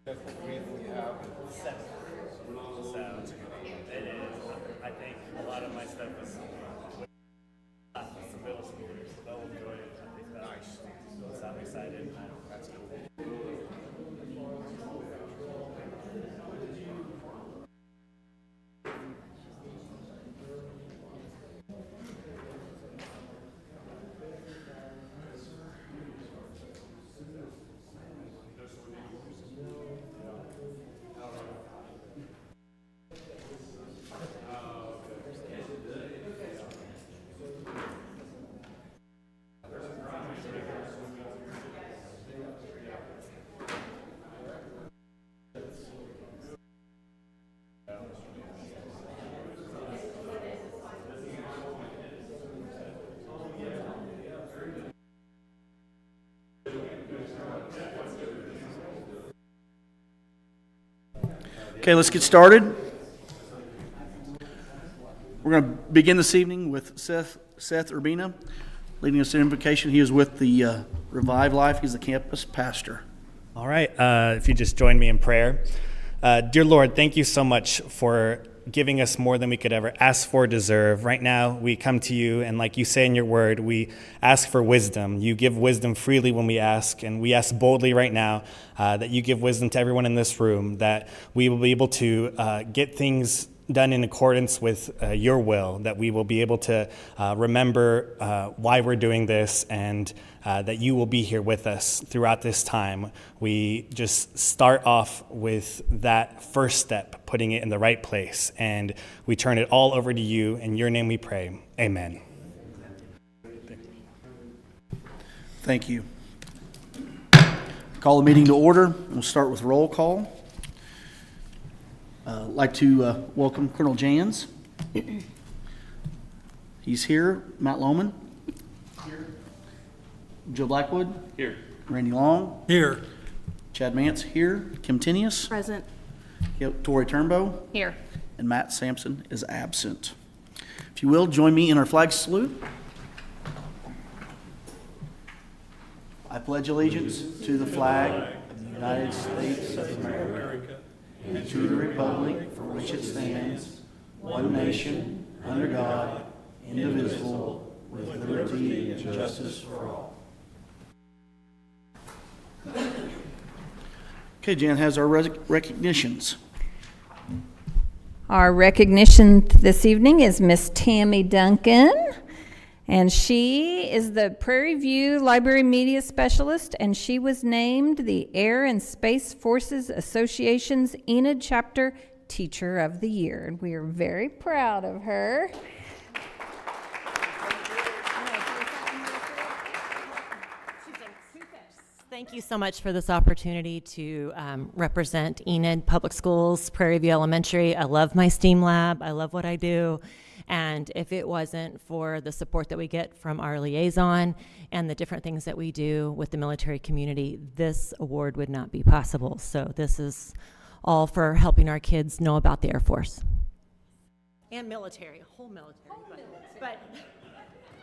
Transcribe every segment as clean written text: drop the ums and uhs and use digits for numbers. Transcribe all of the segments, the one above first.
We have 7. So it is. I think a lot of my stuff is with some middle schoolers, so they'll enjoy it. I think that's nice. So I'm excited. That's cool. Okay, let's get started. We're going to begin this evening with Seth Urbina leading us in invocation. He is with the Revive Life. He's the campus pastor. All right, if you just join me in prayer. Dear Lord, thank you so much for giving us more than we could ever ask for or deserve. Right now, we come to you, and like you say in your word, we ask for wisdom. You give wisdom freely when we ask, and we ask boldly right now that you give wisdom to everyone in this room, that we will be able to get things done in accordance with your will, that we will be able to remember why we're doing this, and that you will be here with us throughout this time. We just start off with that first step, putting it in the right place, and we turn it all over to you. In your name we pray. Amen. Thank you. Call the meeting to order. We'll start with roll call. I'd like to welcome Colonel Jans. He's here. Matt Lohman. Here. Joe Blackwood. Here. Randy Long. Here. Chad Mance here. Kim Tinius. Present. Yep. Tori Turnbow. Here. And Matt Sampson is absent. If you will, join me in our flag salute. I pledge allegiance to the flag of the United States of America and to the republic for which it stands, one nation, under God, indivisible, with liberty and justice for all. Okay, Jan has our recognitions. Our recognition this evening is Miss Tammy Duncan, and she is the Prairie View Library Media Specialist, and she was named the Air and Space Forces Association's Enid Chapter Teacher of the Year, and we are very proud of her. Thank you so much for this opportunity to represent Enid Public Schools, Prairie View Elementary. I love my STEAM lab. I love what I do. And if it wasn't for the support that we get from our liaison and the different things that we do with the military community, this award would not be possible. So this is all for helping our kids know about the Air Force. And military, whole military. But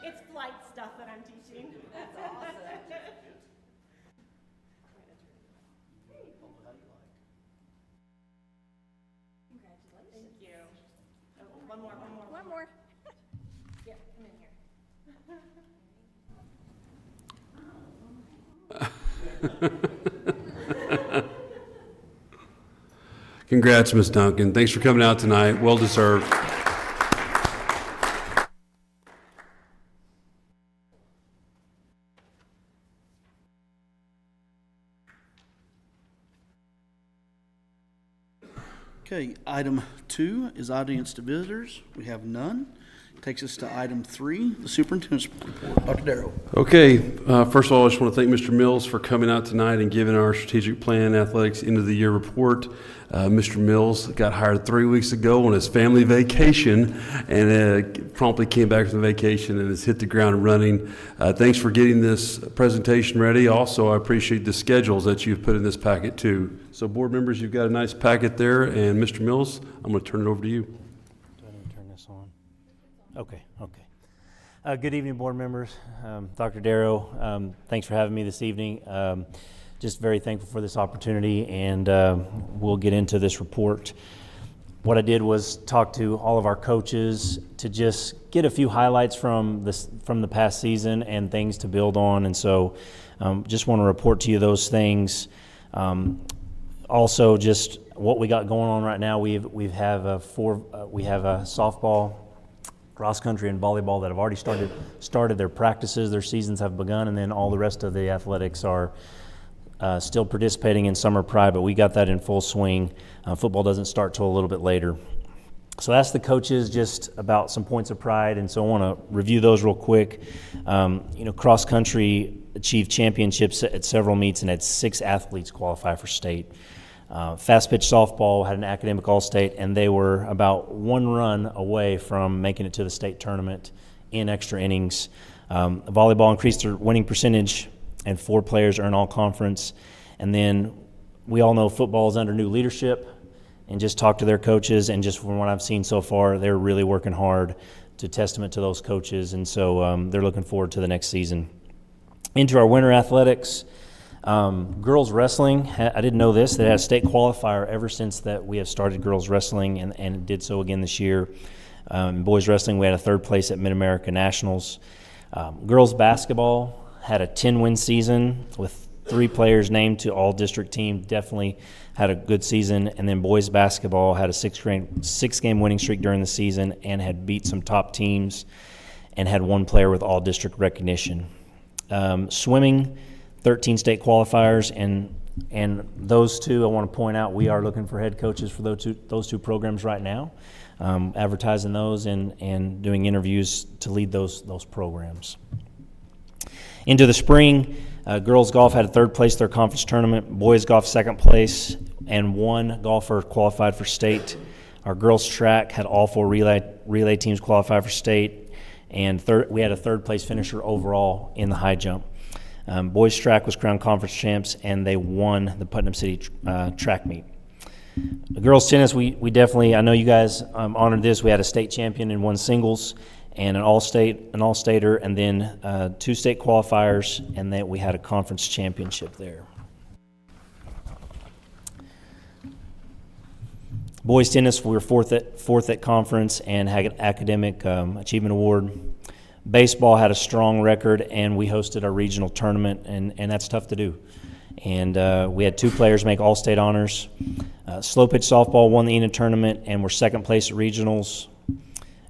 it's flight stuff that I'm teaching. That's awesome. One more. Yeah, come in here. Congrats, Ms. Duncan. Thanks for coming out tonight. Well deserved. Okay, item 2 is audience to visitors. We have none. Takes us to item 3, the superintendent's report. Dr. Darrow. Okay, first of all, I just want to thank Mr. Mills for coming out tonight and giving our strategic plan athletics end of the year report. Mr. Mills got hired 3 weeks ago on his family vacation and promptly came back from vacation and has hit the ground running. Thanks for getting this presentation ready. Also, I appreciate the schedules that you've put in this packet too. So board members, you've got a nice packet there, and Mr. Mills, I'm going to turn it over to you. Do I need to turn this on? Okay. Good evening, board members. Dr. Darrow, thanks for having me this evening. Just very thankful for this opportunity, and we'll get into this report. What I did was talk to all of our coaches to just get a few highlights from the past season and things to build on, and so just want to report to you those things. Also, just what we got going on right now. We have a softball, cross country, and volleyball that have already started their practices. Their seasons have begun, and then all the rest of the athletics are still participating in summer pride. But we got that in full swing. Football doesn't start till a little bit later. So I asked the coaches just about some points of pride, and so I want to review those real quick. Cross country achieved championships at several meets and had 6 athletes qualify for state. Fast pitch softball had an academic all-state, and they were about 1 run away from making it to the state tournament in extra innings. Volleyball increased their winning percentage, and 4 players earned all conference. And then we all know football is under new leadership, and just talk to their coaches, and just from what I've seen so far, they're really working hard, to testament to those coaches, and so they're looking forward to the next season. Into our winter athletics, girls wrestling, I didn't know this, they had a state qualifier ever since that we have started girls wrestling, and did so again this year. Boys wrestling, we had a 3rd place at Mid-America Nationals. Girls basketball had a 10-win season with 3 players named to all-district team, definitely had a good season. And then boys basketball had a 6-game winning streak during the season and had beat some top teams and had 1 player with all-district recognition. Swimming, 13 state qualifiers, and those 2, I want to point out, we are looking for head coaches for those two programs right now, advertising those and doing interviews to lead those programs. Into the spring, girls golf had a 3rd place their conference tournament, boys golf 2nd place, and 1 golfer qualified for state. Our girls track had all 4 relay teams qualify for state, and we had a 3rd place finisher overall in the high jump. Boys track was crowned conference champs, and they won the Putnam City track meet. The girls tennis, we definitely, I know you guys honored this. We had a state champion in 1 singles and an all-stater, and then 2 state qualifiers, and then we had a conference championship there. Boys tennis, we were fourth at conference and had an academic achievement award. Baseball had a strong record, and we hosted our regional tournament, and that's tough to do. And we had 2 players make all-state honors. Slow pitch softball won the Enid tournament and were 2nd place at regionals.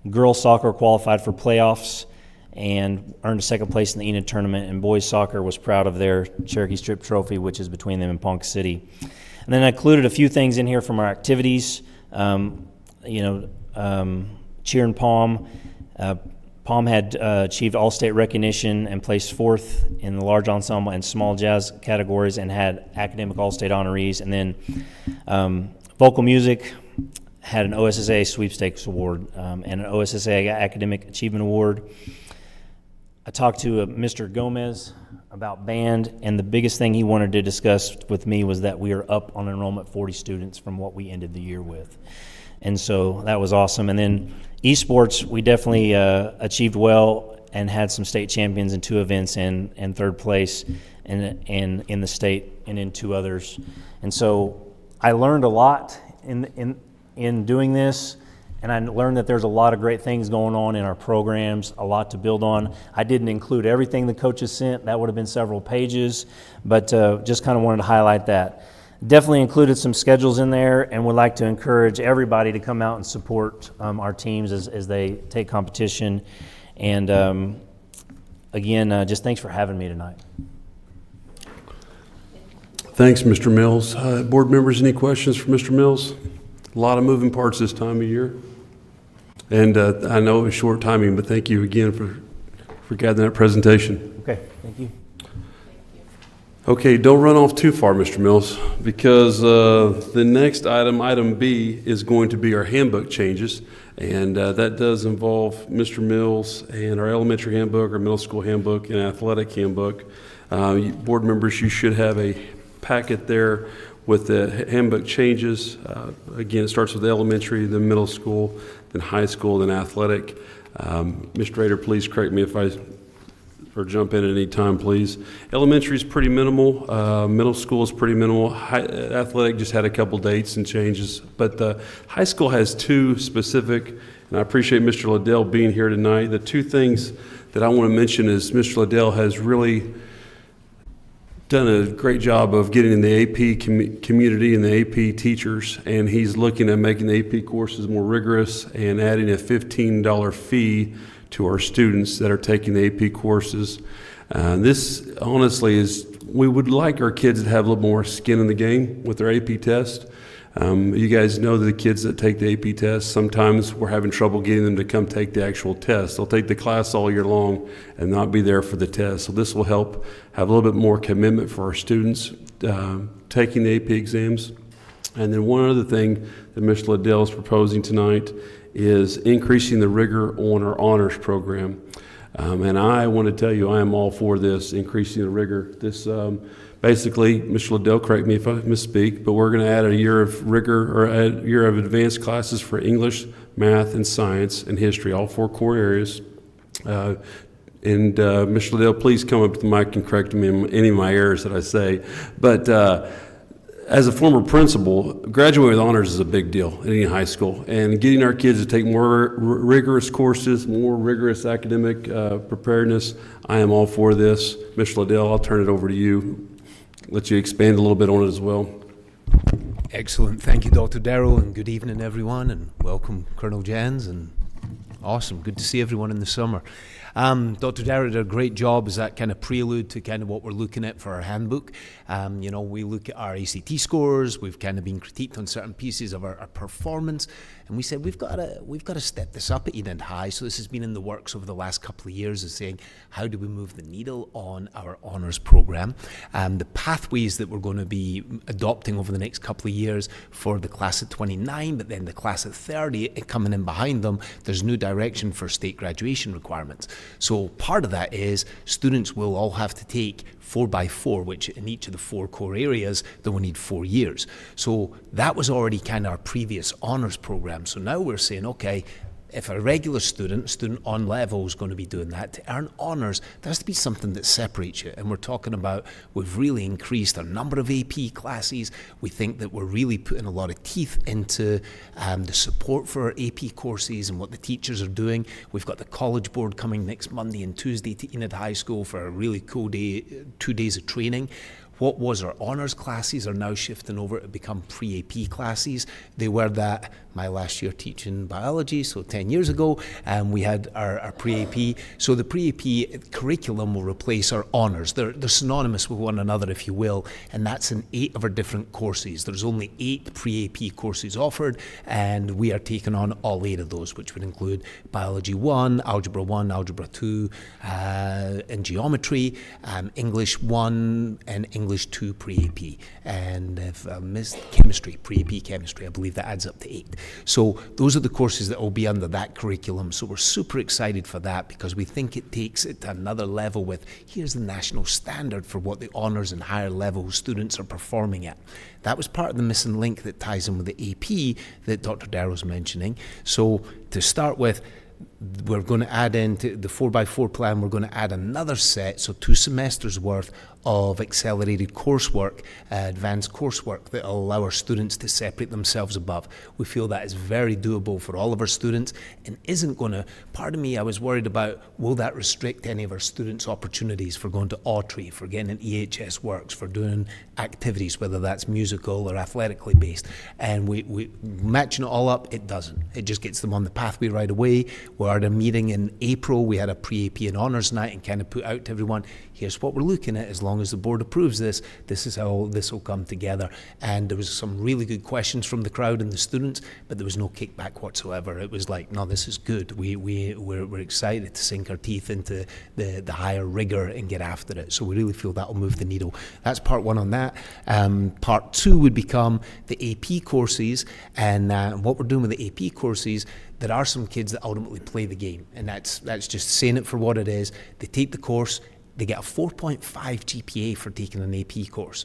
Girls soccer qualified for playoffs and earned a 2nd place in the Enid tournament, and boys soccer was proud of their Cherokee Strip trophy, which is between them and Ponca City. And then I included a few things in here from our activities. Cheer and Palm. Palm had achieved all-state recognition and placed 4th in the large ensemble and small jazz categories, and had academic all-state honorees. And then vocal music had an OSSA sweepstakes award and an OSSA academic achievement award. I talked to Mr. Gomez about band, and the biggest thing he wanted to discuss with me was that we are up on enrollment 40 students from what we ended the year with. And so that was awesome. And then esports, we definitely achieved well and had some state champions in 2 events and 3rd place and in the state and in 2 others. And so I learned a lot in doing this, and I learned that there's a lot of great things going on in our programs, a lot to build on. I didn't include everything the coaches sent. That would have been several pages, but just kind of wanted to highlight that. Definitely included some schedules in there, and would like to encourage everybody to come out and support our teams as they take competition. And again, just thanks for having me tonight. Thanks, Mr. Mills. Board members, any questions for Mr. Mills? A lot of moving parts this time of year. And I know it was short timing, but thank you again for gathering that presentation. Okay, thank you. Okay, don't run off too far, Mr. Mills, because the next item, item B, is going to be our handbook changes. And that does involve Mr. Mills and our elementary handbook, our middle school handbook, and athletic handbook. Board members, you should have a packet there with the handbook changes. Again, it starts with elementary, then middle school, then high school, then athletic. Mr. Rader, please correct me if or jump in at any time, please. Elementary is pretty minimal. Middle school is pretty minimal. Athletic just had a couple dates and changes. But high school has two specific, and I appreciate Mr. Liddell being here tonight. The two things that I want to mention is Mr. Liddell has really done a great job of getting in the AP community and the AP teachers, and he's looking at making the AP courses more rigorous and adding a $15 fee to our students that are taking the AP courses. This honestly is, we would like our kids to have a little more skin in the game with their AP test. You guys know that the kids that take the AP test, sometimes we're having trouble getting them to come take the actual test. They'll take the class all year long and not be there for the test. So this will help have a little bit more commitment for our students taking the AP exams. And then one other thing that Mr. Liddell is proposing tonight is increasing the rigor on our honors program. And I want to tell you, I am all for this, increasing the rigor. This basically, Mr. Liddell, correct me if I misspeak, but we're going to add a year of rigor or a year of advanced classes for English, math, and science and history, all four core areas. Mr. Liddell, please come up to the mic and correct me in any of my errors that I say. But as a former principal, graduating with honors is a big deal at any high school. And getting our kids to take more rigorous courses, more rigorous academic preparedness, I am all for this. Mr. Liddell, I'll turn it over to you. Let you expand a little bit on it as well. Excellent. Thank you, Dr. Darrell, and good evening, everyone, and welcome, Colonel Jans, and awesome. Good to see everyone in the summer. Dr. Darrell did a great job as that kind of prelude to kind of what we're looking at for our handbook. We look at our ACT scores. We've kind of been critiqued on certain pieces of our performance, and we said we've got to step this up at Enid High. So this has been in the works over the last couple of years, is saying how do we move the needle on our honours program. The pathways that we're going to be adopting over the next couple of years for the class of 29, but then the class of 30 coming in behind them, there's new direction for state graduation requirements. So part of that is students will all have to take 4x4, which in each of the four core areas, they will need 4 years. So that was already kind of our previous honours program. So now we're saying, okay, if a regular student on level is going to be doing that, to earn honours, there has to be something that separates you. And we're talking about, we've really increased our number of AP classes. We think that we're really putting a lot of teeth into the support for our AP courses and what the teachers are doing. We've got the College Board coming next Monday and Tuesday to Enid High School for a really cool day, 2 days of training. What was our honours classes are now shifting over to become pre-AP classes. They were that my last year teaching biology, so 10 years ago, we had our pre-AP. So the pre-AP curriculum will replace our honours. They're synonymous with one another, if you will, and that's in 8 of our different courses. There's only 8 pre-AP courses offered, and we are taking on all 8 of those, which would include Biology 1, Algebra 1, Algebra 2, and Geometry, English 1, and English 2 pre-AP. And if I missed Chemistry, pre-AP Chemistry, I believe that adds up to 8. So those are the courses that will be under that curriculum. So we're super excited for that because we think it takes it to another level with, here's the national standard for what the honours and higher level students are performing at. That was part of the missing link that ties in with the AP that Dr. Darrow's mentioning. So to start with, we're going to add into the 4x4 plan, we're going to add another set, so 2 semesters worth of accelerated coursework, advanced coursework that will allow our students to separate themselves above. We feel that is very doable for all of our students and isn't going to, part of me, I was worried about, will that restrict any of our students' opportunities for going to Autry, for getting an EHS Works, for doing activities, whether that's musical or athletically based. And we matching it all up, it doesn't. It just gets them on the pathway right away, where started a meeting in April. We had a pre-AP and honours night and kind of put out to everyone, here's what we're looking at. As long as the board approves this, this is how this will come together. And there was some really good questions from the crowd and the students, but there was no kickback whatsoever. It was like, no, this is good. We're excited to sink our teeth into the higher rigour and get after it. So we really feel that will move the needle. That's part one on that. Part two would become the AP courses, and what we're doing with the AP courses, there are some kids that ultimately play the game, and that's just saying it for what it is. They take the course, they get a 4.5 GPA for taking an AP course.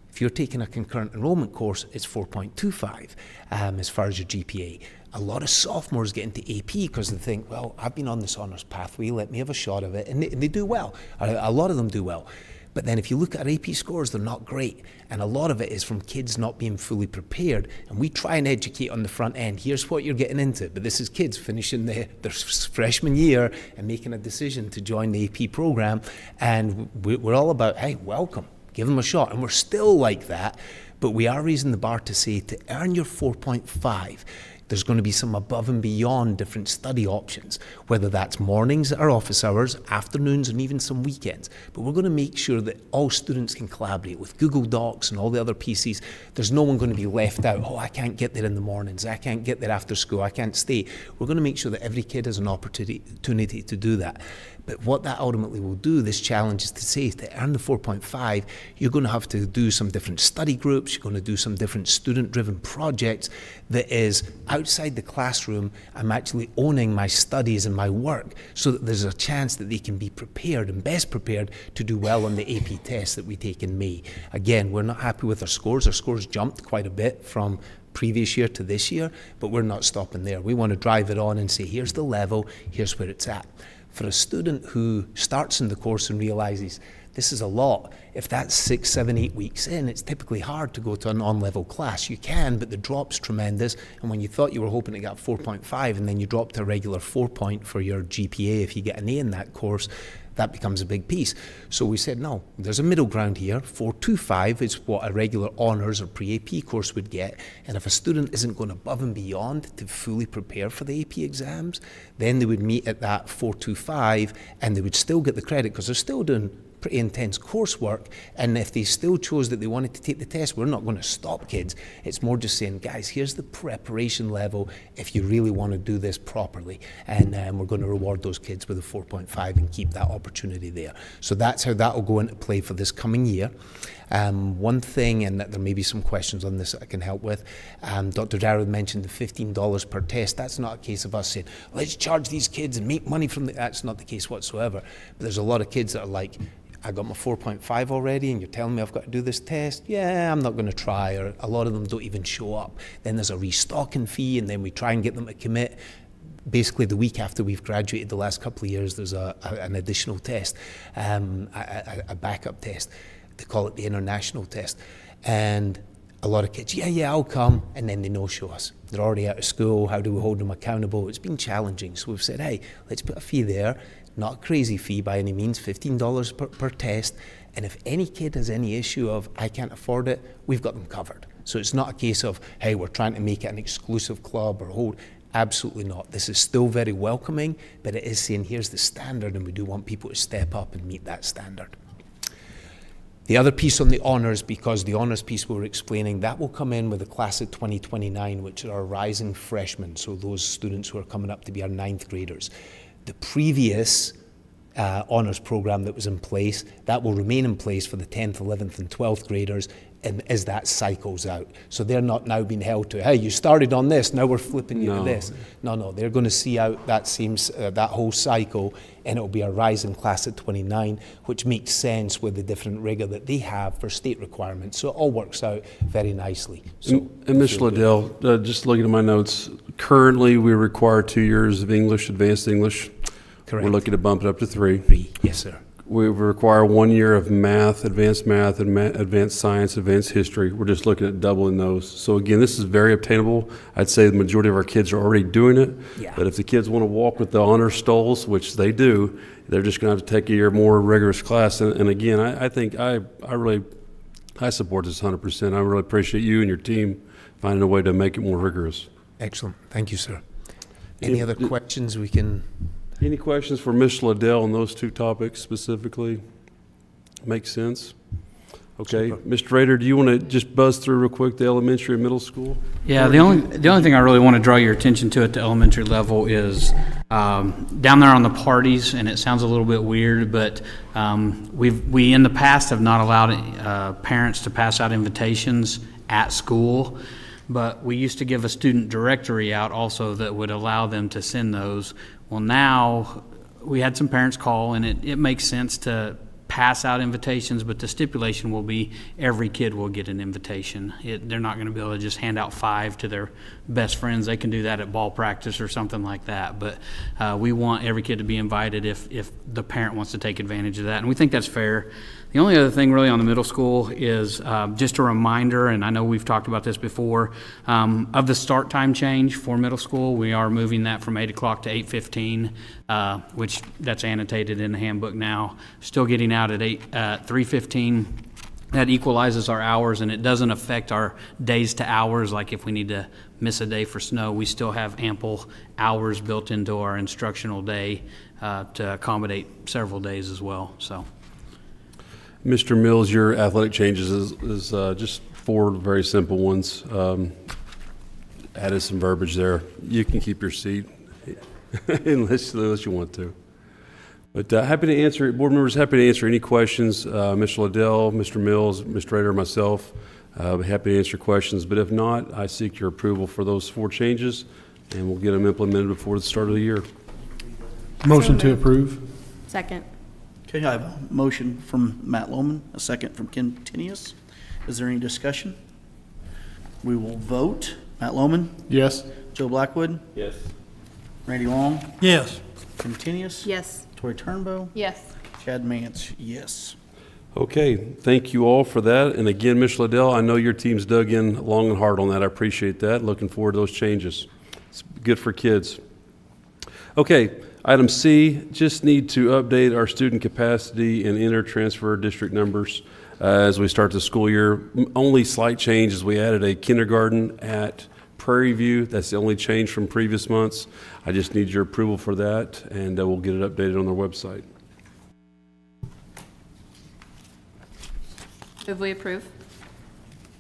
If you're taking a concurrent enrollment course, it's 4.25 as far as your GPA. A lot of sophomores get into AP because they think, well, I've been on this honours pathway, let me have a shot of it, and they do well. A lot of them do well. But then if you look at our AP scores, they're not great. And a lot of it is from kids not being fully prepared. And we try and educate on the front end. Here's what you're getting into. But this is kids finishing their freshman year and making a decision to join the AP program. And we're all about, hey, welcome. Give them a shot. And we're still like that. But we are raising the bar to say, to earn your 4.5, there's going to be some above and beyond different study options, whether that's mornings at our office hours, afternoons, and even some weekends. But we're going to make sure that all students can collaborate with Google Docs and all the other PCs. There's no one going to be left out. Oh, I can't get there in the mornings. I can't get there after school. I can't stay. We're going to make sure that every kid has an opportunity to do that. But what that ultimately will do, this challenge is to say, to earn the 4.5, you're going to have to do some different study groups, you're going to do some different student-driven projects that is outside the classroom. I'm actually owning my studies and my work so that there's a chance that they can be prepared and best prepared to do well on the AP test that we take in May. Again, we're not happy with our scores. Our scores jumped quite a bit from previous year to this year, but we're not stopping there. We want to drive it on and say, here's the level, here's where it's at. For a student who starts in the course and realizes this is a lot, if that's 6, 7, 8 weeks in, it's typically hard to go to an on-level class. You can, but the drop's tremendous, and when you thought you were hoping to get 4.5 and then you drop to a regular 4 point for your GPA if you get an A in that course, that becomes a big piece. So we said, no, there's a middle ground here. 4.25 is what a regular honours or pre-AP course would get. And if a student isn't going above and beyond to fully prepare for the AP exams, then they would meet at that 4.25 and they would still get the credit because they're still doing pretty intense coursework. And if they still chose that they wanted to take the test, we're not going to stop kids. It's more just saying, guys, here's the preparation level if you really want to do this properly. And we're going to reward those kids with a 4.5 and keep that opportunity there. So that's how that will go into play for this coming year. One thing, and there may be some questions on this that I can help with, Dr. Darrow mentioned the $15 per test. That's not a case of us saying, let's charge these kids and make money from that's not the case whatsoever. But there's a lot of kids that are like, I got my 4.5 already and you're telling me I've got to do this test? Yeah, I'm not going to try. Or a lot of them don't even show up. Then there's a restocking fee and then we try and get them to commit. Basically, the week after we've graduated the last couple of years, there's an additional test, a backup test. They call it the international test. And a lot of kids, yeah, I'll come, and then they no-show us. They're already out of school. How do we hold them accountable? It's been challenging. So we've said, hey, let's put a fee there. Not a crazy fee by any means, $15 per test. And if any kid has any issue of, I can't afford it, we've got them covered. So it's not a case of, hey, we're trying to make it an exclusive club or hold. Absolutely not. This is still very welcoming, but it is saying here's the standard, and we do want people to step up and meet that standard. The other piece on the honours, because the honours piece we were explaining, that will come in with the class of 2029, which are our rising freshmen, so those students who are coming up to be our 9th graders. The previous honours programme that was in place, that will remain in place for the 10th, 11th and 12th graders, and as that cycles out. So they're not now being held to, hey, you started on this, now we're flipping you to this. No, they're going to see out that that whole cycle, and it'll be a rising class at 29, which makes sense with the different rigour that they have for state requirements. So it all works out very nicely. So, and Ms. Liddell, just looking at my notes, currently we require 2 years of English, advanced English. Correct. We're looking to bump it up to 3. Yes, sir. We require 1 year of math, advanced science, advanced history. We're just looking at doubling those. So again, this is very obtainable. I'd say the majority of our kids are already doing it. Yeah. But if the kids want to walk with the honor stoles, which they do, they're just going to have to take a year more rigorous class. And again, I think I support this 100%. I really appreciate you and your team finding a way to make it more rigorous. Excellent. Thank you, sir. Any other questions we can? Any questions for Ms. Liddell on those two topics specifically? Makes sense? Okay, Mr. Rader, do you want to just buzz through real quick the elementary and middle school? Yeah, the only thing I really want to draw your attention to at the elementary level is down there on the parties, and it sounds a little bit weird, but we in the past have not allowed parents to pass out invitations at school, but we used to give a student directory out also that would allow them to send those. Well, now we had some parents call, and it makes sense to pass out invitations, but the stipulation will be every kid will get an invitation. They're not going to be able to just hand out 5 to their best friends. They can do that at ball practice or something like that, but we want every kid to be invited if the parent wants to take advantage of that, and we think that's fair. The only other thing really on the middle school is just a reminder, and I know we've talked about this before, of the start time change for middle school. We are moving that from 8 o'clock to 8:15, which that's annotated in the handbook now. Still getting out at 3:15. That equalizes our hours, and it doesn't affect our days to hours. Like if we need to miss a day for snow, we still have ample hours built into our instructional day to accommodate several days as well. So. Mr. Mills, your athletic changes is just 4 very simple ones. Added some verbiage there. You can keep your seat unless you want to. But happy to answer, board members, happy to answer any questions. Mr. Liddell, Mr. Mills, Mr. Rader, myself, happy to answer questions. But if not, I seek your approval for those 4 changes, and we'll get them implemented before the start of the year. Motion to approve. Second. Okay, I have a motion from Matt Lohman, a second from Ken Tinius. Is there any discussion? We will vote. Matt Lohman, Yes. Joe Blackwood, Yes. Randy Long, Yes. Ken Tinius, Yes. Tori Turnbow, Yes. Chad Mance, yes. Okay, thank you all for that. And again, Ms. Liddell, I know your team's dug in long and hard on that. I appreciate that. Looking forward to those changes. It's good for kids. Okay, item C, just need to update our student capacity and inter-transfer district numbers as we start the school year. Only slight change is we added a kindergarten at Prairie View. That's the only change from previous months. I just need your approval for that, and we'll get it updated on their website. Move we approve.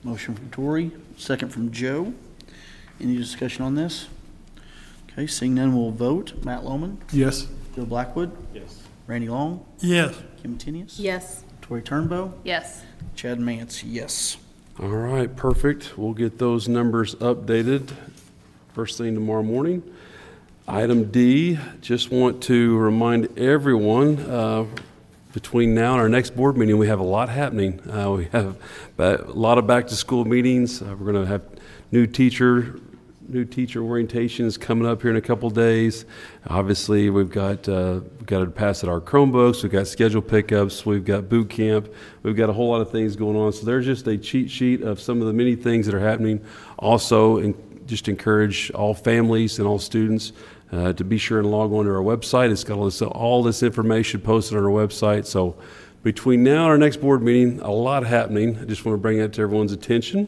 Motion from Tori, second from Joe. Any discussion on this? Okay, seeing none, we'll vote. Matt Lohman, Yes. Joe Blackwood, Yes. Randy Long, Yes. Kim Tinius, Yes. Tori Turnbow, Yes. Chad Mance, yes. All right, perfect. We'll get those numbers updated first thing tomorrow morning. Item D, just want to remind everyone, between now and our next board meeting, we have a lot happening. We have a lot of back-to-school meetings. We're going to have new teacher orientations coming up here in a couple days. Obviously, we've got to pass at our Chromebooks. We've got scheduled pickups. We've got boot camp. We've got a whole lot of things going on. So there's just a cheat sheet of some of the many things that are happening. Also, just encourage all families and all students to be sure and log on to our website. It's got all this information posted on our website. So between now and our next board meeting, a lot happening. I just want to bring that to everyone's attention.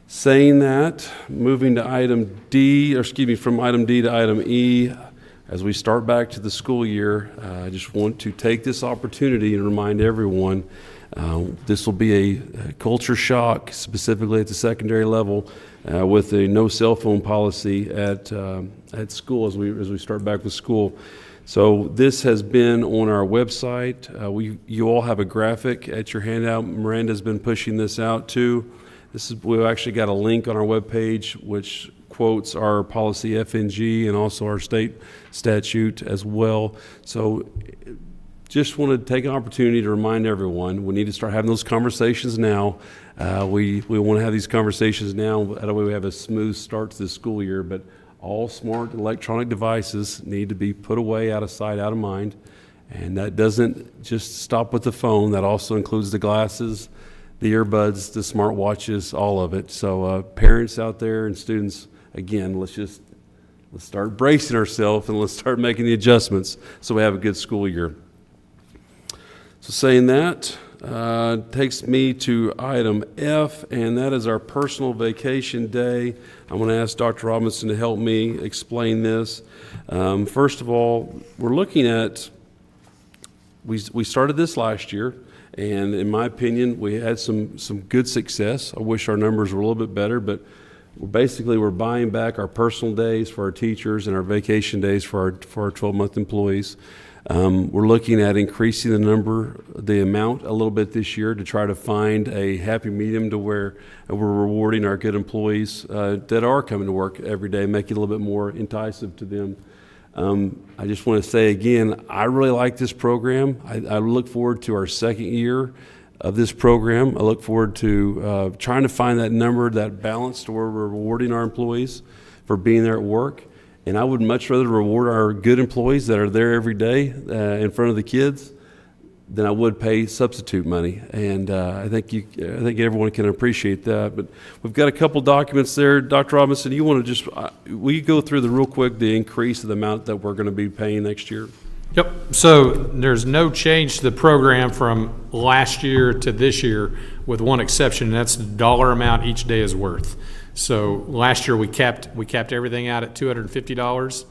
Saying that, moving to item D, from item D to item E, as we start back to the school year, I just want to take this opportunity and remind everyone this will be a culture shock, specifically at the secondary level, with a no cell phone policy at school as we start back with school. So this has been on our website. You all have a graphic at your handout. Miranda's been pushing this out too. We've actually got a link on our webpage which quotes our policy FNG and also our state statute as well. So just wanted to take an opportunity to remind everyone we need to start having those conversations now. We want to have these conversations now. That way we have a smooth start to the school year. But all smart electronic devices need to be put away, out of sight, out of mind. And that doesn't just stop with the phone. That also includes the glasses, the earbuds, the smart watches, all of it. So parents out there and students, again, let's start bracing ourselves and let's start making the adjustments so we have a good school year. So saying that, takes me to item F, and that is our personal vacation day. I'm going to ask Dr. Robinson to help me explain this. First of all, we're looking at, we started this last year, and in my opinion, we had some good success. I wish our numbers were a little bit better, but we're buying back our personal days for our teachers and our vacation days for our 12-month employees. We're looking at increasing the amount a little bit this year to try to find a happy medium to where we're rewarding our good employees that are coming to work every day, making it a little bit more enticing to them. I just want to say again, I really like this program. I look forward to our second year of this program. I look forward to trying to find that number, that balance to where we're rewarding our employees for being there at work. And I would much rather reward our good employees that are there every day in front of the kids than I would pay substitute money. And I think everyone can appreciate that. But we've got a couple documents there. Dr. Robinson, you want to just, will you go through real quick the increase of the amount that we're going to be paying next year? Yep. So there's no change to the program from last year to this year, with one exception, and that's the dollar amount each day is worth. So last year we capped everything out at $250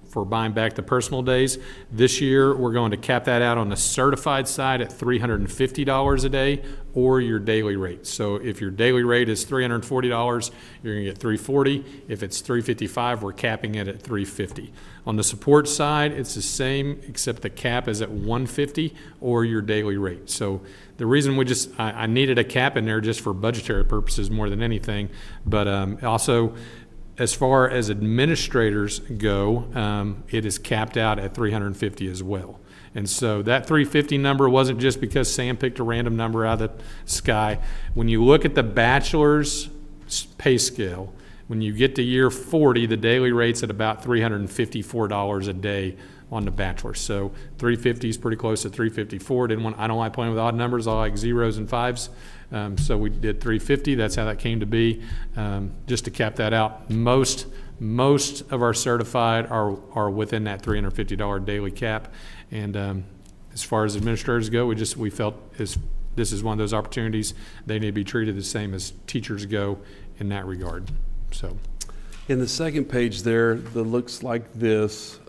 for buying back the personal days. This year we're going to cap that out on the certified side at $350 a day, or your daily rate. So if your daily rate is $340, you're going to get $340. If it's $355, we're capping it at $350. On the support side, it's the same, except the cap is at $150 or your daily rate. So the reason I needed a cap in there just for budgetary purposes more than anything, but also as far as administrators go, it is capped out at $350 as well. And so that $350 number wasn't just because Sam picked a random number out of the sky. When you look at the bachelor's pay scale, when you get to year 40, the daily rate's at about $354 a day on the bachelor. So $350 is pretty close to $354. I don't like playing with odd numbers. I like zeros and fives. So we did $350. That's how that came to be. Just to cap that out, most of our certified are within that $350 daily cap. And as far as administrators go, we felt this is one of those opportunities. They need to be treated the same as teachers go in that regard. So, in the second page there, that looks like this.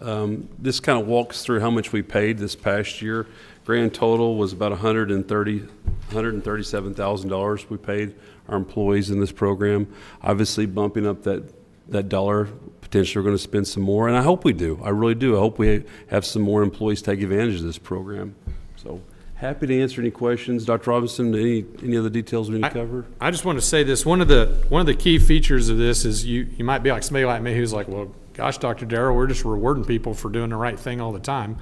This kind of walks through how much we paid this past year. Grand total was about $137,000 we paid our employees in this program. Obviously, bumping up that dollar. Potentially, we're going to spend some more, and I hope we do. I really do. I hope we have some more employees take advantage of this program. So. Happy to answer any questions. Dr. Robinson, any other details we need to cover? I just want to say this. One of the key features of this is you might be like somebody like me who's like, well, gosh, Dr. Darrell, we're just rewarding people for doing the right thing all the time.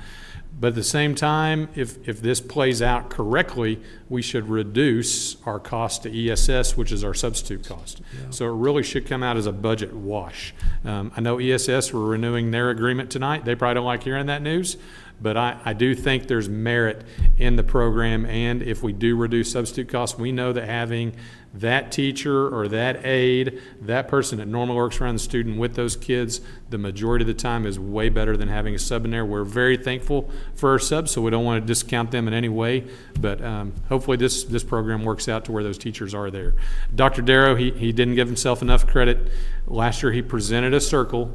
But at the same time, if this plays out correctly, we should reduce our cost to ESS, which is our substitute cost. Yeah. So it really should come out as a budget wash. I know ESS were renewing their agreement tonight. They probably don't like hearing that news. But I do think there's merit in the program, and if we do reduce substitute costs, we know that having that teacher or that aide, that person that normally works around the student with those kids, the majority of the time is way better than having a sub in there. We're very thankful for our subs, so we don't want to discount them in any way, but hopefully this program works out to where those teachers are there. Dr. Darrow, he didn't give himself enough credit. Last year he presented a circle,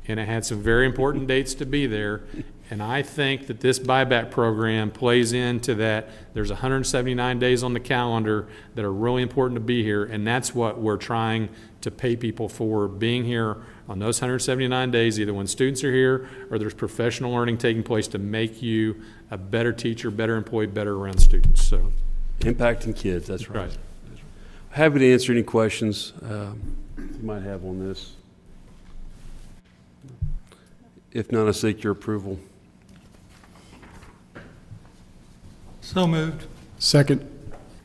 and it had some very important dates to be there. And I think that this buyback program plays into that. There's 179 days on the calendar that are really important to be here, and that's what we're trying to pay people for, being here on those 179 days, either when students are here or there's professional learning taking place to make you a better teacher, better employee, better around students. So, impacting kids, that's right. Happy to answer any questions you might have on this. If not, I seek your approval. So moved. Second.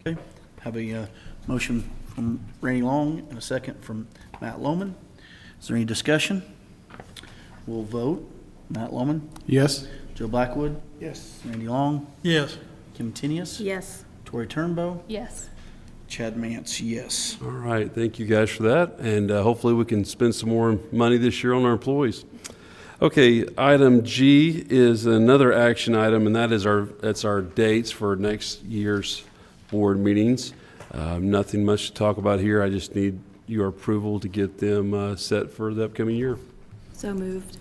Okay. Have a motion from Randy Long and a second from Matt Lohman. Is there any discussion? We'll vote. Matt Lohman? Yes. Joe Blackwood? Yes. Randy Long? Yes. Kim Tinius? Yes. Tori Turnbow? Yes. Chad Mance, yes. All right, thank you guys for that, and hopefully we can spend some more money this year on our employees. Okay, item G is another action item, and that's our dates for next year's board meetings. Nothing much to talk about here. I just need your approval to get them set for the upcoming year. So moved.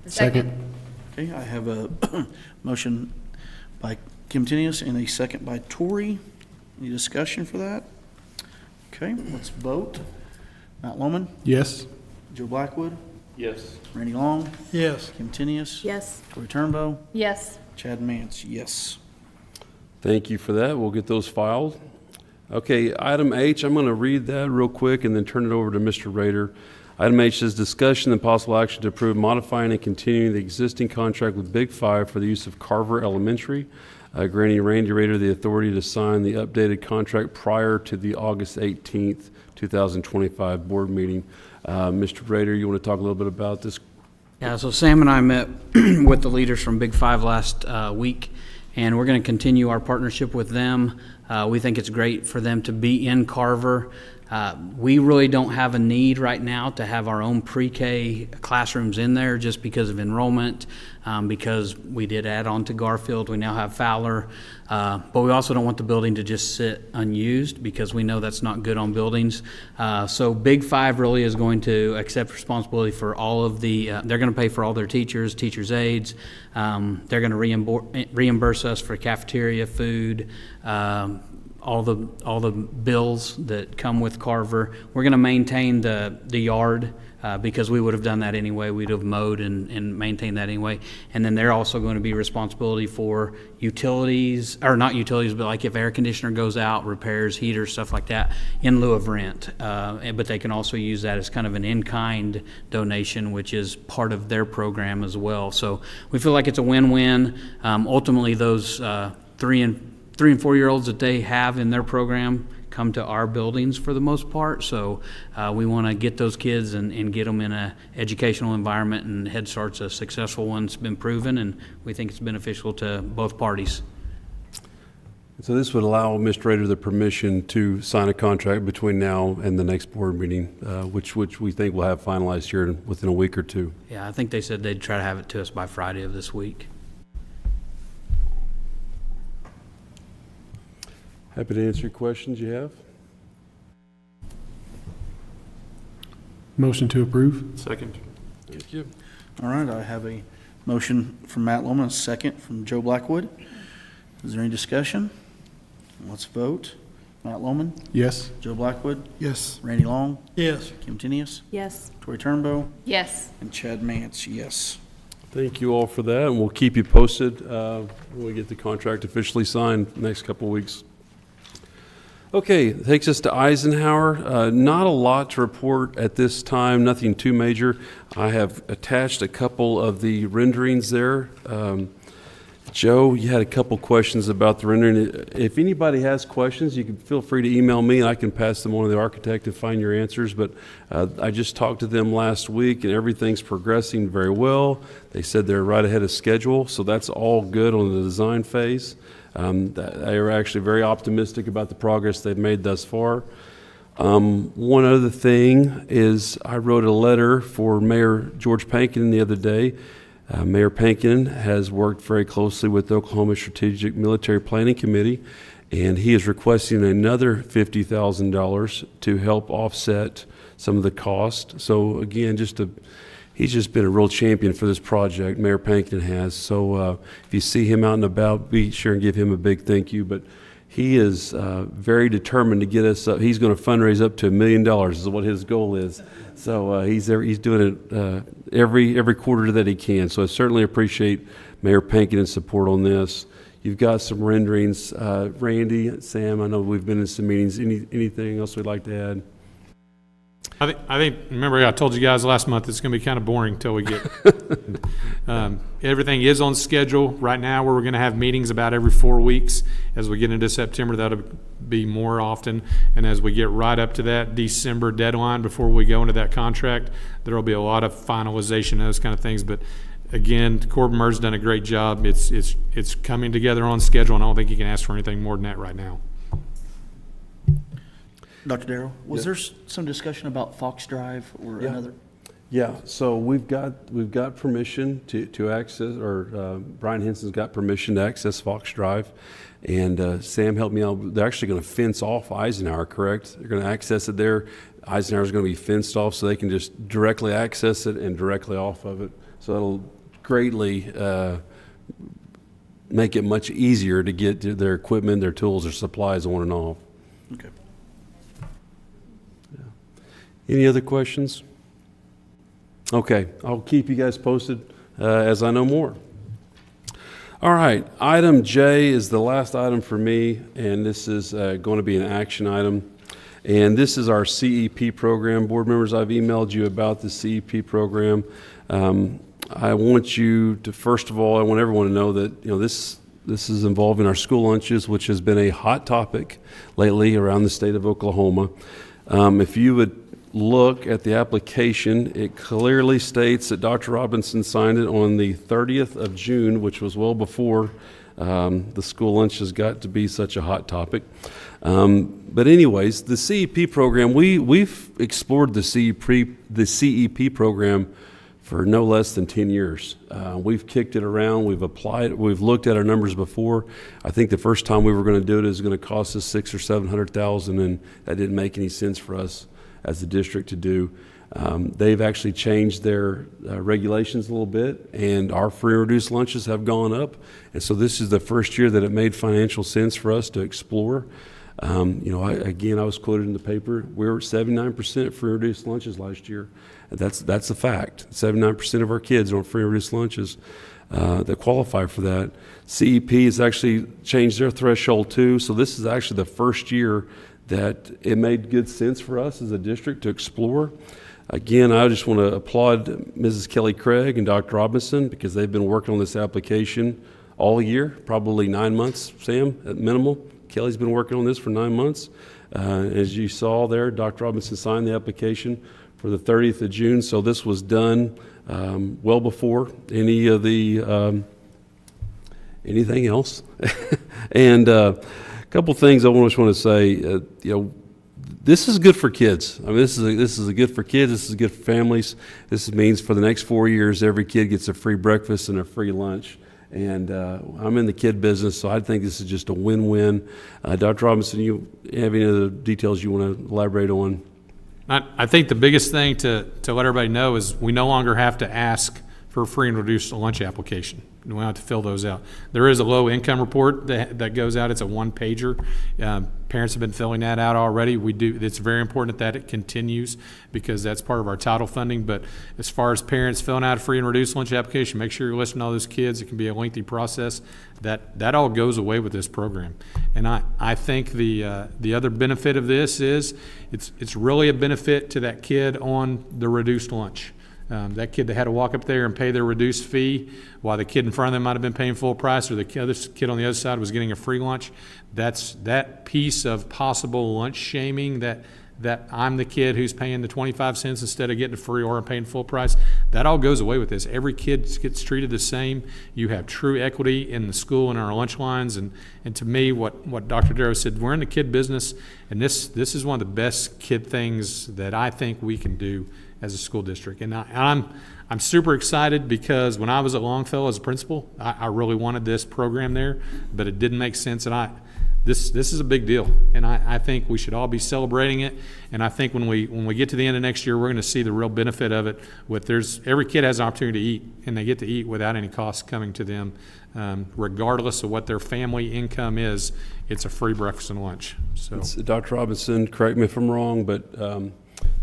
Second. Okay, I have a motion by Kim Tinius and a second by Tori. Any discussion for that? Okay, let's vote. Matt Loman, Yes. Joe Blackwood, Yes. Randy Long, Yes. Kim Tinius, Yes. Tori Turnbow, Yes. Chad Mance, yes. Thank you for that. We'll get those filed. Okay, item H, I'm going to read that real quick and then turn it over to Mr. Rader. Item H is discussion and possible action to approve modifying and continuing the existing contract with Big Five for the use of Carver Elementary, granting Randy Rader the authority to sign the updated contract prior to the August 18th, 2025 board meeting. Mr. Rader, you want to talk a little bit about this? Yeah, so Sam and I met with the leaders from Big Five last week, and we're going to continue our partnership with them. We think it's great for them to be in Carver. We really don't have a need right now to have our own pre-K classrooms in there just because of enrollment, because we did add on to Garfield. We now have Fowler, but we also don't want the building to just sit unused because we know that's not good on buildings. So Big Five really is going to accept responsibility for all of the, they're going to pay for all their teachers, teachers' aides. They're going to reimburse us for cafeteria, food, all the bills that come with Carver. We're going to maintain the yard because we would have done that anyway. We'd have mowed and maintained that anyway. And then they're also going to be responsibility for utilities, or not utilities, but like if air conditioner goes out, repairs, heaters, stuff like that, in lieu of rent. But they can also use that as kind of an in-kind donation, which is part of their program as well. So we feel like it's a win-win. Ultimately, those 3 and 4-year-olds that they have in their program come to our buildings for the most part. So we want to get those kids and get them in an educational environment, and Head Start's a successful one. It's been proven, and we think it's beneficial to both parties. So this would allow Mr. Rader the permission to sign a contract between now and the next board meeting, which we think we'll have finalized here within a week or two. Yeah, I think they said they'd try to have it to us by Friday of this week. Happy to answer your questions you have. Motion to approve. Second. Thank you. All right, I have a motion from Matt Loman, a second from Joe Blackwood. Is there any discussion? Let's vote. Matt Loman, Yes. Joe Blackwood, Yes. Randy Long, Yes. Kim Tinius, Yes. Tori Turnbow, Yes. and Chad Mance, yes. Thank you all for that, and we'll keep you posted when we get the contract officially signed next couple of weeks. Okay, takes us to Eisenhower. Not a lot to report at this time, nothing too major. I have attached a couple of the renderings there. Joe, you had a couple questions about the rendering. If anybody has questions, you can feel free to email me, and I can pass them on to the architect and find your answers. But I just talked to them last week, and everything's progressing very well. They said they're right ahead of schedule, so that's all good on the design phase. They are actually very optimistic about the progress they've made thus far. One other thing is I wrote a letter for Mayor George Pankin the other day. Mayor Pankin has worked very closely with the Oklahoma Strategic Military Planning Committee, and he is requesting another $50,000 to help offset some of the cost. So again, he's just been a real champion for this project, Mayor Pankin has. So if you see him out and about, be sure and give him a big thank you. But he is very determined to get us up. He's going to fundraise up to $1 million is what his goal is. So he's doing it every quarter that he can. So I certainly appreciate Mayor Pankin's support on this. You've got some renderings. Randy, Sam, I know we've been in some meetings. Anything else we'd like to add? I think, remember I told you guys last month it's going to be kind of boring until we get, everything is on schedule right now, where we're going to have meetings about every 4 weeks. As we get into September, that'll be more often. And as we get right up to that December deadline before we go into that contract, there will be a lot of finalization, those kind of things. But again, Corbin Murr's done a great job. It's coming together on schedule, and I don't think you can ask for anything more than that right now. Dr. Darrow, was there some discussion about Fox Drive or another? Yeah, so we've got permission to access, or Brian Henson's got permission to access Fox Drive, and Sam helped me out. They're actually going to fence off Eisenhower, correct? They're going to access it there. Eisenhower's going to be fenced off, so they can just directly access it and directly off of it. So that'll greatly make it much easier to get to their equipment, their tools, their supplies on and off. Okay. Yeah. Any other questions? Okay, I'll keep you guys posted as I know more. All right, item J is the last item for me, and this is going to be an action item. And this is our CEP program. Board members, I've emailed you about the CEP program. I want you to, first of all, I want everyone to know that this is involving our school lunches, which has been a hot topic lately around the state of Oklahoma. If you would look at the application, it clearly states that Dr. Robinson signed it on the 30th of June, which was well before the school lunches got to be such a hot topic. But anyways, the CEP program, we've explored the CEP program for no less than 10 years. We've kicked it around, we've applied, we've looked at our numbers before. I think the first time we were going to do it is going to cost us $600,000 or $700,000, and that didn't make any sense for us as a district to do. They've actually changed their regulations a little bit, and our free and reduced lunches have gone up. And so this is the first year that it made financial sense for us to explore. I was quoted in the paper, we were at 79% free and reduced lunches last year. That's a fact. 79% of our kids are on free and reduced lunches that qualify for that. CEP has actually changed their threshold too, so this is actually the first year that it made good sense for us as a district to explore. Again, I just want to applaud Mrs. Kelly Craig and Dr. Robinson because they've been working on this application all year, probably 9 months, Sam, at minimal. Kelly's been working on this for 9 months. As you saw there, Dr. Robinson signed the application for the 30th of June, so this was done well before any of the anything else. And a couple things I just want to say. This is good for kids. I mean, this is good for kids. This is good for families. This means for the next 4 years, every kid gets a free breakfast and a free lunch. And I'm in the kid business, so I think this is just a win-win. Dr. Robinson, you have any other details you want to elaborate on? I think the biggest thing to let everybody know is we no longer have to ask for a free and reduced lunch application. We don't have to fill those out. There is a low income report that goes out. It's a one-pager. Parents have been filling that out already. It's very important that it continues because that's part of our title funding. But as far as parents filling out a free and reduced lunch application, make sure you're listening to all those kids. It can be a lengthy process. That all goes away with this program. And I think the other benefit of this is it's really a benefit to that kid on the reduced lunch. That kid that had to walk up there and pay their reduced fee while the kid in front of them might have been paying full price, or the other kid on the other side was getting a free lunch. That's that piece of possible lunch shaming that I'm the kid who's paying the 25 cents instead of getting a free or paying full price. That all goes away with this. Every kid gets treated the same. You have true equity in the school and our lunch lines. And to me, what Dr. Darrow said, we're in the kid business, and this is one of the best kid things that I think we can do as a school district. And I'm super excited because when I was at Longfellow as a principal, I really wanted this program there, but it didn't make sense. And this is a big deal, and I think we should all be celebrating it. And I think when we get to the end of next year, we're going to see the real benefit of it. Every kid has an opportunity to eat, and they get to eat without any cost coming to them, regardless of what their family income is. It's a free breakfast and lunch. So, Dr. Robinson, correct me if I'm wrong, but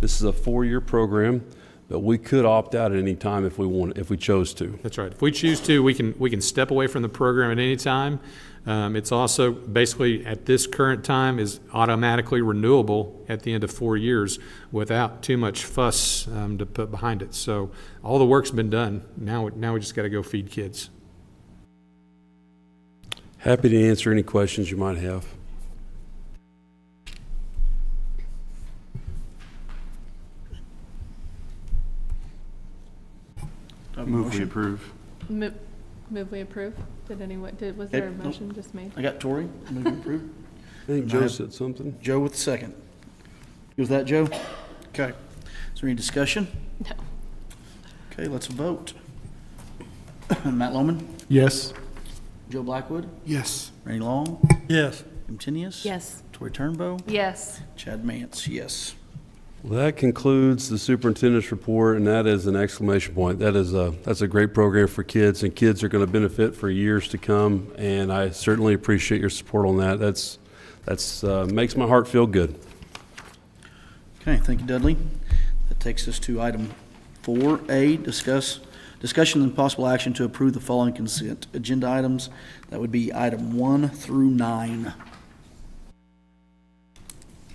this is a 4-year program, but we could opt out at any time if we chose to. That's right. If we choose to, we can step away from the program at any time. It's also basically at this current time is automatically renewable at the end of 4 years without too much fuss to put behind it. So all the work's been done. Now we just got to go feed kids. Happy to answer any questions you might have. Move we approve. Move we approve? Was there a motion just made? I got Tori, move to approve. I think Joe said something. Joe with the second. Was that Joe? Okay. Is there any discussion? No. Okay, let's vote. Matt Loman, Yes. Joe Blackwood, Yes. Randy Long, Yes. Kim Tinius. Yes. Tori Turnbow, Yes. Chad Mance, yes. Well, that concludes the superintendent's report, and that is an exclamation point. That's a great program for kids, and kids are going to benefit for years to come, and I certainly appreciate your support on that. That's makes my heart feel good. Okay, thank you, Dudley. That takes us to item 4A, discussion and possible action to approve the following consent agenda items. That would be item 1 through 9.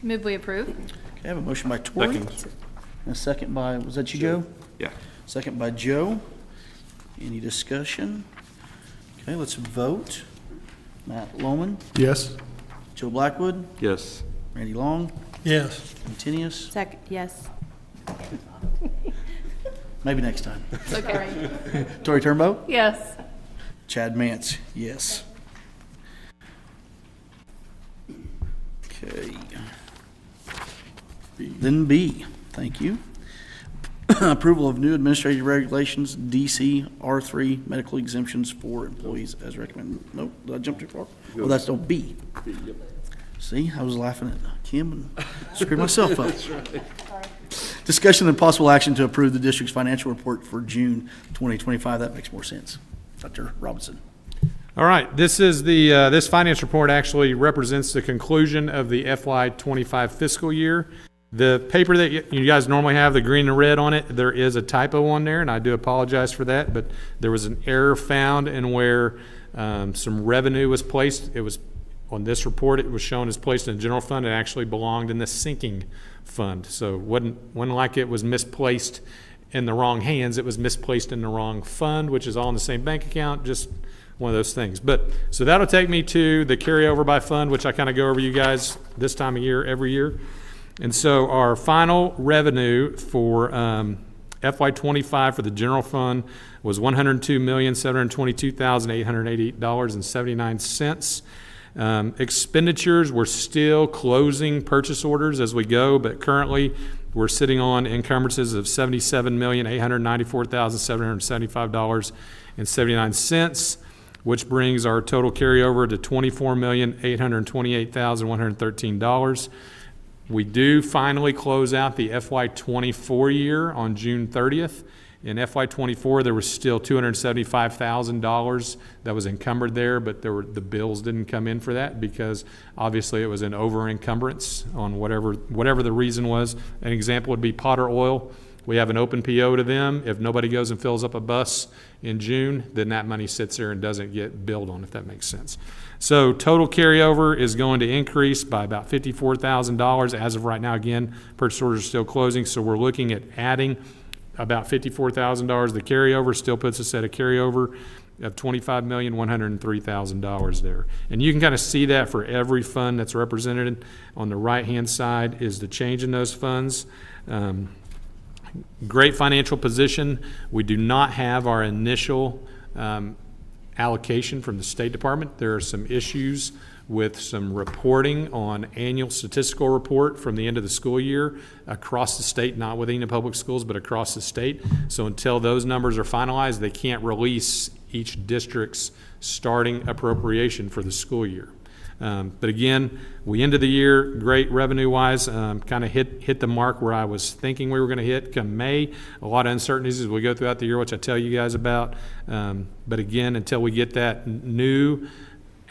Move we approve. Okay, I have a motion by Tori. Second. And a second by, was that you, Joe? Yeah. Second by Joe. Any discussion? Okay, let's vote. Matt Loman, Yes. Joe Blackwood, Yes. Randy Long, Yes. Tinius. Second, yes. Maybe next time. Okay. Tori Turnbow, Yes. Chad Mance, yes. Okay. Then B, thank you. Approval of new administrative regulations, DC R3 medical exemptions for employees as recommended. Nope, did I jump too far? Well, that's no B. See, I was laughing at Kim and screwed myself up. Discussion and possible action to approve the district's financial report for June 2025. That makes more sense. Dr. Robinson. All right, this is this finance report actually represents the conclusion of the FY25 fiscal year. The paper that you guys normally have, the green and red on it, there is a typo on there, and I do apologize for that, but there was an error found in where some revenue was placed. It was on this report, it was shown as placed in the general fund. It actually belonged in the sinking fund. So it wasn't like it was misplaced in the wrong hands. It was misplaced in the wrong fund, which is all in the same bank account, just one of those things. But so that'll take me to the carryover by fund, which I kind of go over you guys this time of year, every year. And so our final revenue for FY25 for the general fund was $102,722,888.79. Expenditures, we're still closing purchase orders as we go, but currently we're sitting on encumbrances of $77,894,775.79, which brings our total carryover to $24,828,113. We do finally close out the FY24 year on June 30th. In FY24, there was still $275,000 that was encumbered there, but the bills didn't come in for that because obviously it was an over encumbrance on whatever the reason was. An example would be Potter Oil. We have an open PO to them. If nobody goes and fills up a bus in June, then that money sits there and doesn't get billed on, if that makes sense. So total carryover is going to increase by about $54,000 as of right now. Again, purchase orders are still closing, so we're looking at adding about $54,000. The carryover still puts us at a carryover of $25,103,000 there. And you can kind of see that for every fund that's represented. On the right-hand side is the change in those funds. Great financial position. We do not have our initial allocation from the State Department. There are some issues with some reporting on annual statistical report from the end of the school year across the state, not within the public schools, but across the state. So until those numbers are finalized, they can't release each district's starting appropriation for the school year. But again, we ended the year great revenue-wise, kind of hit the mark where I was thinking we were going to hit come May. A lot of uncertainties as we go throughout the year, which I tell you guys about. But again, until we get that new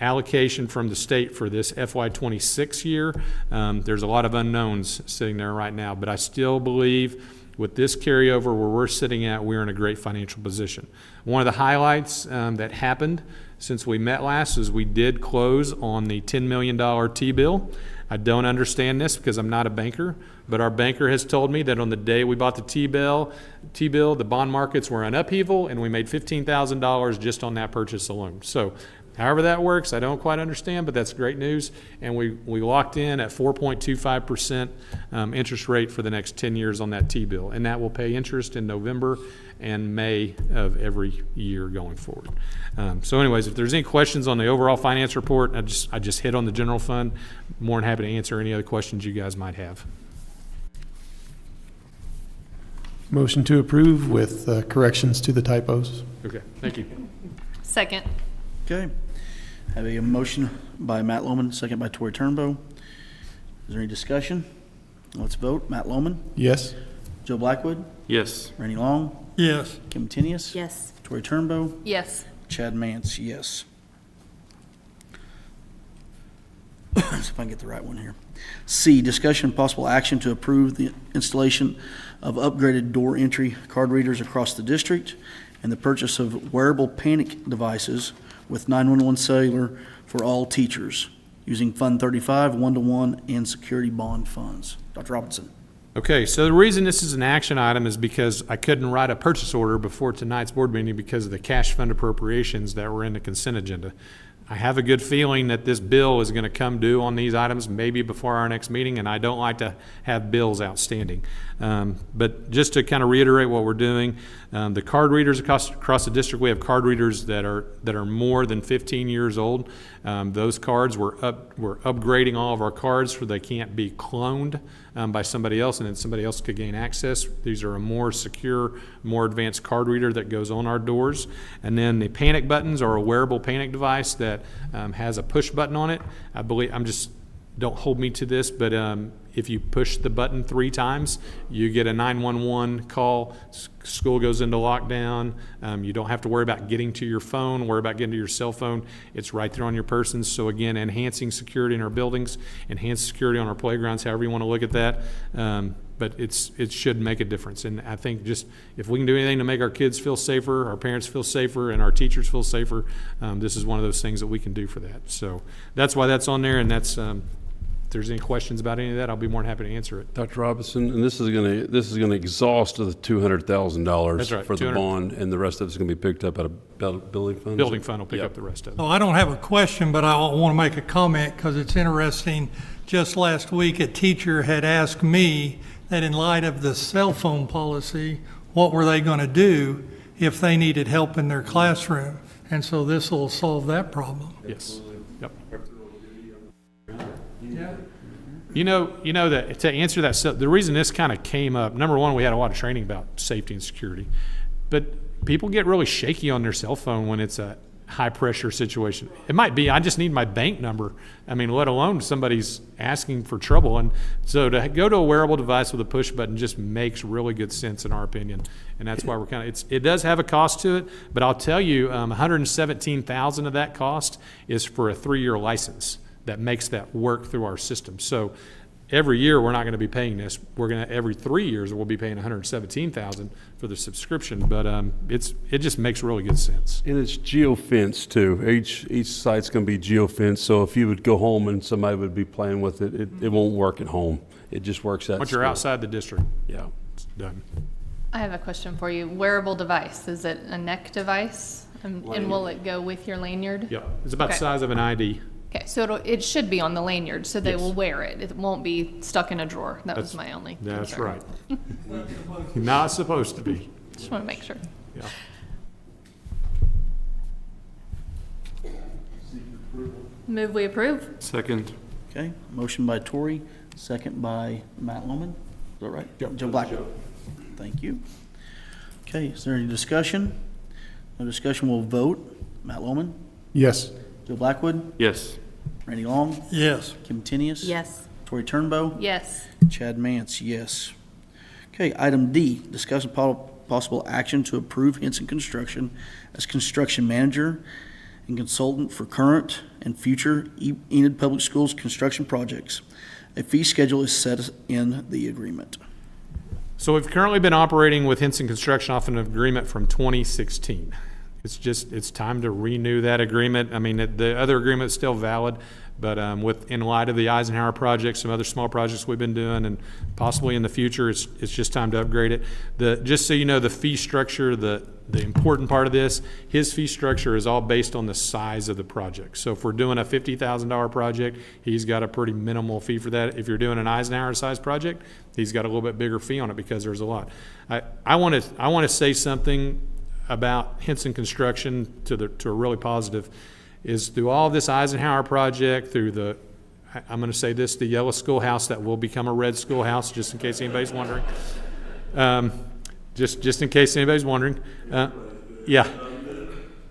allocation from the state for this FY26 year, there's a lot of unknowns sitting there right now. But I still believe with this carryover where we're sitting at, we're in a great financial position. One of the highlights that happened since we met last is we did close on the $10 million T-bill. I don't understand this because I'm not a banker, but our banker has told me that on the day we bought the T-bill, the bond markets were in upheaval, and we made $15,000 just on that purchase alone. So however that works, I don't quite understand, but that's great news. And we locked in at 4.25% interest rate for the next 10 years on that T-bill, and that will pay interest in November and May of every year going forward. So anyways, if there's any questions on the overall finance report, I just hit on the general fund. More than happy to answer any other questions you guys might have. Motion to approve with corrections to the typos. Okay, thank you. Second. Okay. Have a motion by Matt Lohman, second by Tori Turnbow. Is there any discussion? Let's vote. Matt Lohman, Yes. Joe Blackwood, Yes. Randy Long, Yes. Kim Tinius, Yes. Tori Turnbow, Yes. Chad Mance, yes. See if I can get the right one here. C, discussion and possible action to approve the installation of upgraded door entry card readers across the district and the purchase of wearable panic devices with 911 cellular for all teachers using Fund 35, one-to-one, and security bond funds. Dr. Robinson. Okay, so the reason this is an action item is because I couldn't write a purchase order before tonight's board meeting because of the cash fund appropriations that were in the consent agenda. I have a good feeling that this bill is going to come due on these items maybe before our next meeting, and I don't like to have bills outstanding. But just to kind of reiterate what we're doing, the card readers across the district, we have card readers that are more than 15 years old. Those cards, we're upgrading all of our cards so they can't be cloned by somebody else, and then somebody else could gain access. These are a more secure, more advanced card reader that goes on our doors. And then the panic buttons are a wearable panic device that has a push button on it. I believe, don't hold me to this, but if you push the button 3 times, you get a 911 call. School goes into lockdown. You don't have to worry about getting to your phone, worry about getting to your cell phone. It's right there on your person. So again, enhancing security in our buildings, enhanced security on our playgrounds, however you want to look at that. But it should make a difference. And I think just if we can do anything to make our kids feel safer, our parents feel safer, and our teachers feel safer, this is one of those things that we can do for that. So that's why that's on there, and that's if there's any questions about any of that, I'll be more than happy to answer it. Dr. Robinson, and this is gonna exhaust the $200,000 That's right, for the 200. bond, and the rest of it's gonna be picked up out of building funds? Building fund will pick Yep. up the rest of it. So I don't have a question, but I want to make a comment because it's interesting. Just last week, a teacher had asked me that in light of the cell phone policy, what were they going to do if they needed help in their classroom? And so this will solve that problem. Yes. Yep. You know that to answer that, the reason this kind of came up, number one, we had a lot of training about safety and security, but people get really shaky on their cell phone when it's a high pressure situation. It might be, I just need my bank number. I mean, let alone somebody's asking for trouble. And so to go to a wearable device with a push button just makes really good sense in our opinion. And that's why we're kind of, it does have a cost to it, but I'll tell you, $117,000 of that cost is for a 3-year license that makes that work through our system. So every year we're not going to be paying this. We're going to every 3 years we'll be paying $117,000 for the subscription. But it just makes really good sense. And it's geofenced too. Each site's going to be geofenced. So if you would go home and somebody would be playing with it, it won't work at home. It just works at Once you're school. outside the district, Yeah. it's done. I have a question for you. Wearable device, is it a neck device? And will it go with your lanyard? Yeah, it's about the Okay. size of an ID. Okay, so it should be on the lanyard, so they Yes. will wear it. It won't be stuck in a drawer. That was That's- my only That's concern. right. Not supposed to be. Just want to make sure. Yeah. Move we approve? Second. Okay, motion by Tori, second by Matt Lohman. Is that right? Joe Blackwood. Thank you. Okay, is there any discussion? No discussion, we'll vote. Matt Lohman, Yes. Joe Blackwood, Yes. Randy Long, Yes. Kim Tinius. Yes. Tori Turnbow, Yes. Chad Mance, yes. Okay, item D, discuss and possible action to approve Henson Construction as construction manager and consultant for current and future Enid Public Schools construction projects. A fee schedule is set in the agreement. So we've currently been operating with Henson Construction off an agreement from 2016. It's time to renew that agreement. I mean, the other agreement is still valid, but in light of the Eisenhower project, some other small projects we've been doing, and possibly in the future, it's just time to upgrade it. Just so you know, the fee structure, the important part of this, his fee structure is all based on the size of the project. So if we're doing a $50,000 project, he's got a pretty minimal fee for that. If you're doing an Eisenhower size project, he's got a little bit bigger fee on it because there's a lot. I want to say something about Henson Construction to a really positive, is through all this Eisenhower project, through I'm going to say this, the yellow schoolhouse that will become a red schoolhouse, just in case anybody's wondering. just in case anybody's wondering. Yeah.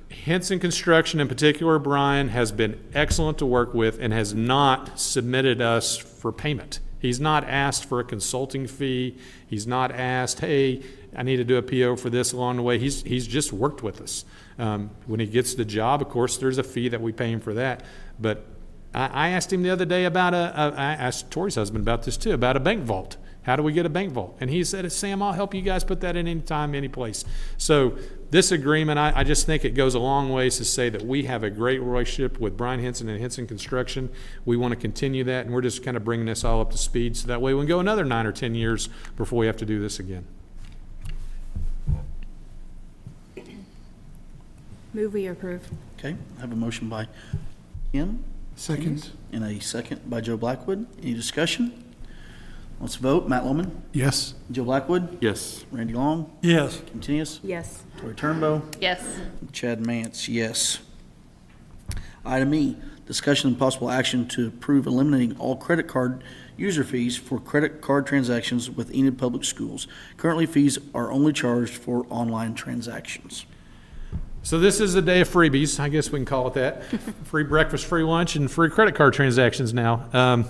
Henson Construction in particular, Brian, has been excellent to work with and has not submitted us for payment. He's not asked for a consulting fee. He's not asked, hey, I need to do a PO for this along the way. He's just worked with us. When he gets the job, of course, there's a fee that we pay him for that. But I asked him the other day about I asked Tori's husband about this too, about a bank vault. How do we get a bank vault? And he said, Sam, I'll help you guys put that in any time, any place. So this agreement, I just think it goes a long ways to say that we have a great relationship with Brian Henson and Henson Construction. We want to continue that, and we're just kind of bringing this all up to speed so that way we can go another 9 or 10 years before we have to do this again. Move we approve. Okay, I have a motion by Kim. Second. And a second by Joe Blackwood. Any discussion? Let's vote. Matt Lohman, Yes. Joe Blackwood, Yes. Randy Long, Yes. Kim Tinius, Yes. Tori Turnbow, Yes. Chad Mance, yes. Item E, discussion and possible action to approve eliminating all credit card user fees for credit card transactions with Enid Public Schools. Currently, fees are only charged for online transactions. So this is a day of freebies, I guess we can call it that. Free breakfast, free lunch, and free credit card transactions now.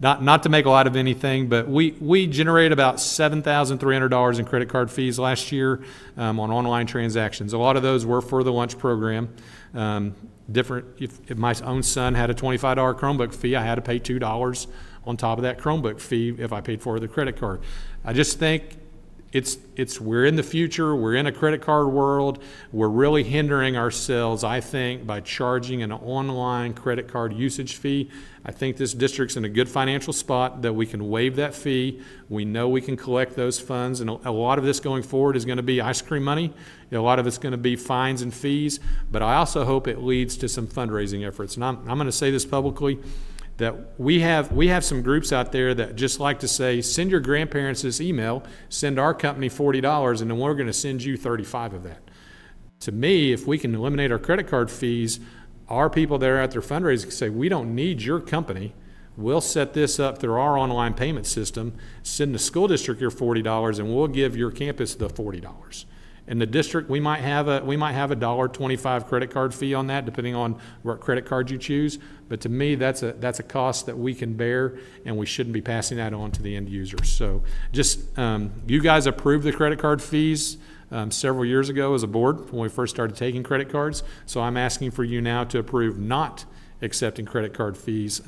Not to make a lot of anything, but we generated about $7,300 in credit card fees last year on online transactions. A lot of those were for the lunch program. If my own son had a $25 Chromebook fee, I had to pay $2 on top of that Chromebook fee if I paid for the credit card. I just think we're in the future, we're in a credit card world, we're really hindering ourselves, I think, by charging an online credit card usage fee. I think this district's in a good financial spot that we can waive that fee. We know we can collect those funds, and a lot of this going forward is going to be ice cream money. A lot of it's going to be fines and fees, but I also hope it leads to some fundraising efforts. And I'm going to say this publicly, that we have some groups out there that just like to say, send your grandparents this email, send our company $40, and then we're going to send you 35 of that. To me, if we can eliminate our credit card fees, our people that are out there fundraising can say, we don't need your company. We'll set this up through our online payment system, send the school district your $40, and we'll give your campus the $40. In the district, we might have a $1.25 credit card fee on that, depending on what credit card you choose. But to me, that's a cost that we can bear, and we shouldn't be passing that on to the end users. So just you guys approved the credit card fees several years ago as a board when we first started taking credit cards. So I'm asking for you now to approve not accepting credit card fees.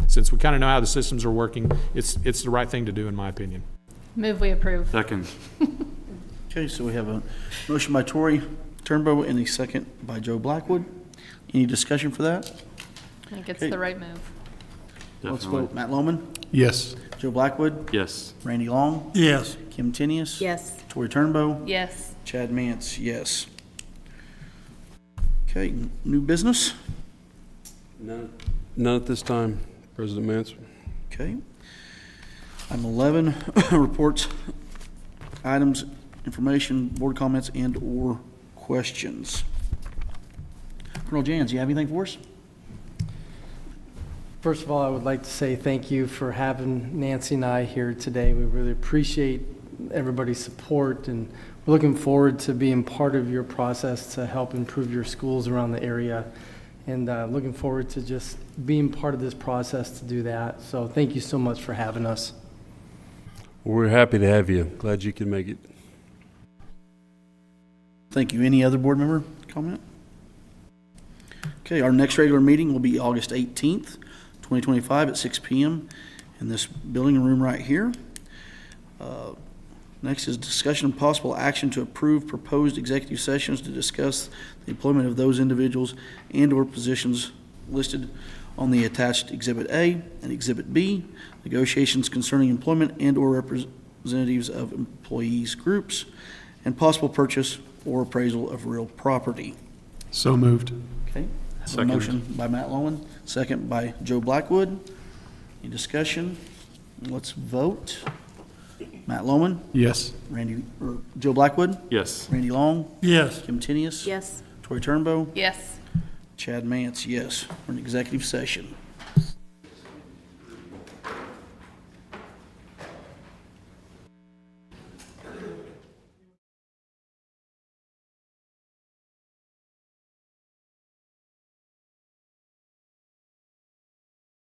Since we kind of know how the systems are working, it's the right thing to do, in my opinion. Move we approve. Second. Okay, so we have a motion by Tori Turnbow and a second by Joe Blackwood. Any discussion for that? I think it's Okay. the right move. Let's Definitely. vote. Matt Lohman, Yes. Joe Blackwood, Yes. Randy Long, Yes. Kim Tinius, Yes. Tori Turnbow, Yes. Chad Mance, yes. Okay, new business? None at this time, President Mance. Okay. Item 11, reports, items, information, board comments, and/or questions. Colonel Jans, you have anything for us? First of all, I would like to say thank you for having Nancy and I here today. We really appreciate everybody's support, and we're looking forward to being part of your process to help improve your schools around the area, and looking forward to just being part of this process to do that. So thank you so much for having us. We're happy to have you. Glad you can make it. Thank you. Any other board member comment? Okay, our next regular meeting will be August 18th, 2025 at 6 p.m. in this building room right here. Next is discussion and possible action to approve proposed executive sessions to discuss the employment of those individuals and/or positions listed on the attached Exhibit A and Exhibit B, negotiations concerning employment and/or representatives of employees groups, and possible purchase or appraisal of real property. So moved. Okay. Have a Second. motion by Matt Lowen, second by Joe Blackwood. Any discussion? Let's vote. Matt Lowen, Yes. Joe Blackwood, Yes. Randy Long, Yes. Kim Tinius, Yes. Tori Turnbow, Yes. Chad Mance, yes. We're in executive session.